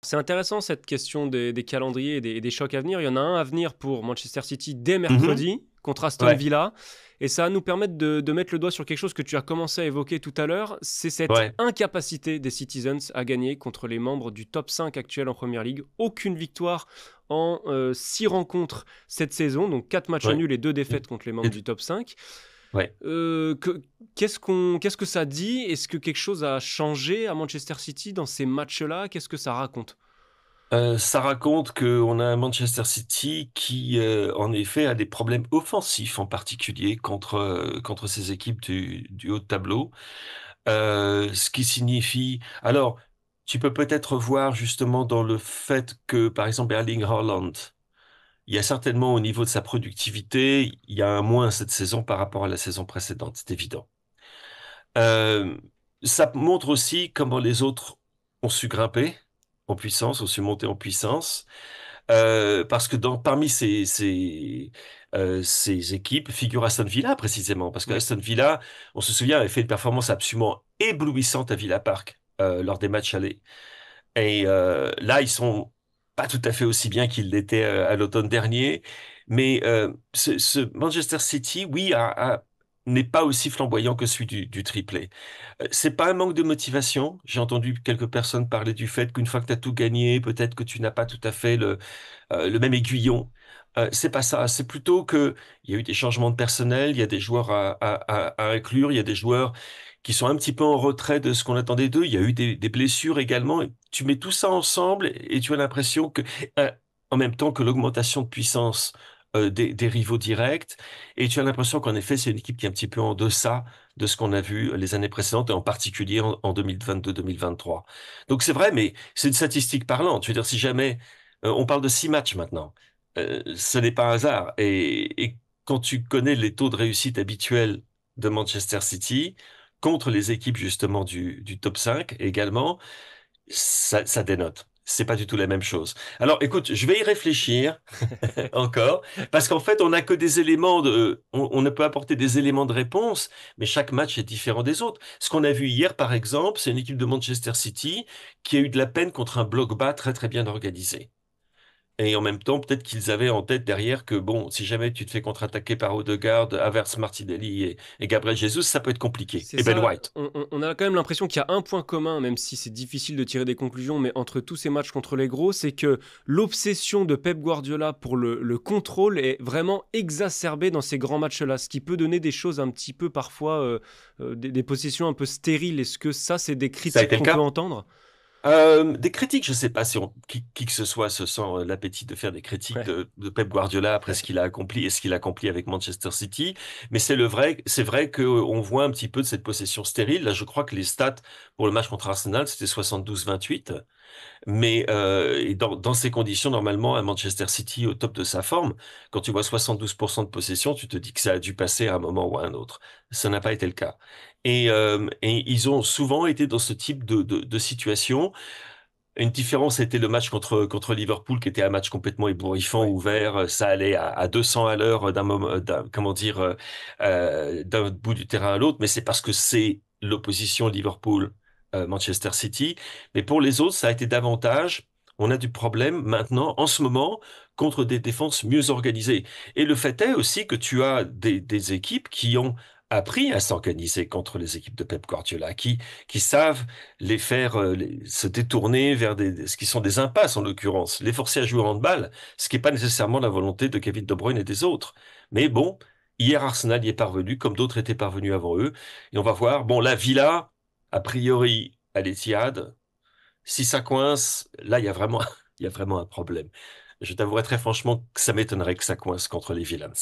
C'est intéressant cette question des calendriers et des chocs à venir. Il y en a un à venir pour Manchester City dès Mhm. mercredi contre Aston Ouais, Villa. Et ça va nous permettre de mettre le doigt sur quelque chose que tu as commencé à évoquer tout à l'heure. C'est cette ouais, incapacité des Citizens à gagner contre les membres du top 5 actuel en Première Ligue. Aucune victoire en 6 rencontres cette saison. Donc 4 matchs ouais. nuls et 2 défaites contre les membres Et- du top 5. ouais. Euh, que- qu'est-ce que ça dit? Est-ce que quelque chose a changé à Manchester City dans ces matchs-là? Qu'est-ce que ça raconte? Ça raconte qu'on a un Manchester City qui, en effet, a des problèmes offensifs, en particulier contre ces équipes du haut de tableau. Ce qui signifie... Alors, tu peux peut-être voir justement dans le fait que, par exemple, Erling Haaland, il y a certainement au niveau de sa productivité, il y a un moins cette saison par rapport à la saison précédente, c'est évident. Euh, Ça montre aussi comment les autres ont su grimper en puissance, ont su monter en puissance. Parce que parmi ces équipes figure Aston Villa précisément. Parce que Oui. Aston Villa, on se souvient, avait fait une performance absolument éblouissante à Villa Park lors des matchs allés. Et là, ils sont pas tout à fait aussi bien qu'ils l'étaient à l'automne dernier. Mais ce Manchester City, oui, n'est pas aussi flamboyant que celui du triplé. C'est pas un manque de motivation. J'ai entendu quelques personnes parler du fait qu'une fois que tu as tout gagné, peut-être que tu n'as pas tout à fait le même aiguillon. C'est pas ça. C'est plutôt que il y a eu des changements de personnel, il y a des joueurs à inclure, il y a des joueurs qui sont un petit peu en retrait de ce qu'on attendait d'eux. Il y a eu des blessures également. Et tu mets tout ça ensemble et tu as l'impression que, euh, en même temps que l'augmentation de puissance des rivaux directs, et tu as l'impression qu'en effet, c'est une équipe qui est un petit peu en deçà de ce qu'on a vu les années précédentes, et en particulier en 2022-2023. Donc c'est vrai, mais c'est une statistique parlante. Je veux dire, si jamais on parle de 6 matchs maintenant, ce n'est pas un hasard. Et quand tu connais les taux de réussite habituels de Manchester City contre les équipes justement du top 5 également, ça dénote. C'est pas du tout la même chose. Alors, écoute, je vais y réfléchir encore, parce qu'en fait, on n'a que des éléments on ne peut apporter des éléments de réponse, mais chaque match est différent des autres. Ce qu'on a vu hier, par exemple, c'est une équipe de Manchester City qui a eu de la peine contre un bloc bas très très bien organisé. Et en même temps, peut-être qu'ils avaient en tête derrière que, bon, si jamais tu te fais contre-attaquer par Odegaard, Havertz, Martinelli et Gabriel Jesus, ça peut être compliqué. C'est Et Ben ça, White. on a quand même l'impression qu'il y a un point commun, même si c'est difficile de tirer des conclusions, mais entre tous ces matchs contre les gros, c'est que l'obsession de Pep Guardiola pour le contrôle est vraiment exacerbée dans ces grands matchs-là, ce qui peut donner des choses un petit peu parfois, des possessions un peu stériles. Est-ce que ça, c'est des Ça a critiques été le qu'on peut cas. entendre? Des critiques, je ne sais pas si qui que ce soit se sent l'appétit de faire des critiques Ouais. de Pep Guardiola après ce qu'il a accompli et ce qu'il a accompli avec Manchester City, mais c'est vrai que on voit un petit peu de cette possession stérile. Là, je crois que les stats pour le match contre Arsenal, c'était 72-28. Mais et dans ces conditions, normalement, à Manchester City, au top de sa forme, quand tu vois 72% de possession, tu te dis que ça a dû passer à un moment ou à un autre. Ça n'a pas été le cas. Et ils ont souvent été dans ce type de situation. Une différence était le match contre Liverpool, qui était un match complètement ébouriffant, Ouais. ouvert. Ça allait à 200 à l'heure d'un moment, comment dire, d'un bout du terrain à l'autre. Mais c'est parce que c'est l'opposition Liverpool, Manchester City. Mais pour les autres, ça a été davantage. On a du problème maintenant, en ce moment, contre des défenses mieux organisées. Et le fait est aussi que tu as des équipes qui ont appris à s'organiser contre les équipes de Pep Guardiola, qui savent les faire se détourner vers ce qui sont des impasses en l'occurrence, les forcer à jouer au handball, ce qui n'est pas nécessairement la volonté de Kevin De Bruyne et des autres. Mais bon, hier Arsenal y est parvenu, comme d'autres étaient parvenus avant eux, et on va voir. Bon, la Villa, a priori, à l'Etihad, si ça coince, là il y a vraiment, il y a vraiment un problème. Je t'avouerai très franchement que ça m'étonnerait que ça coince contre les Villains.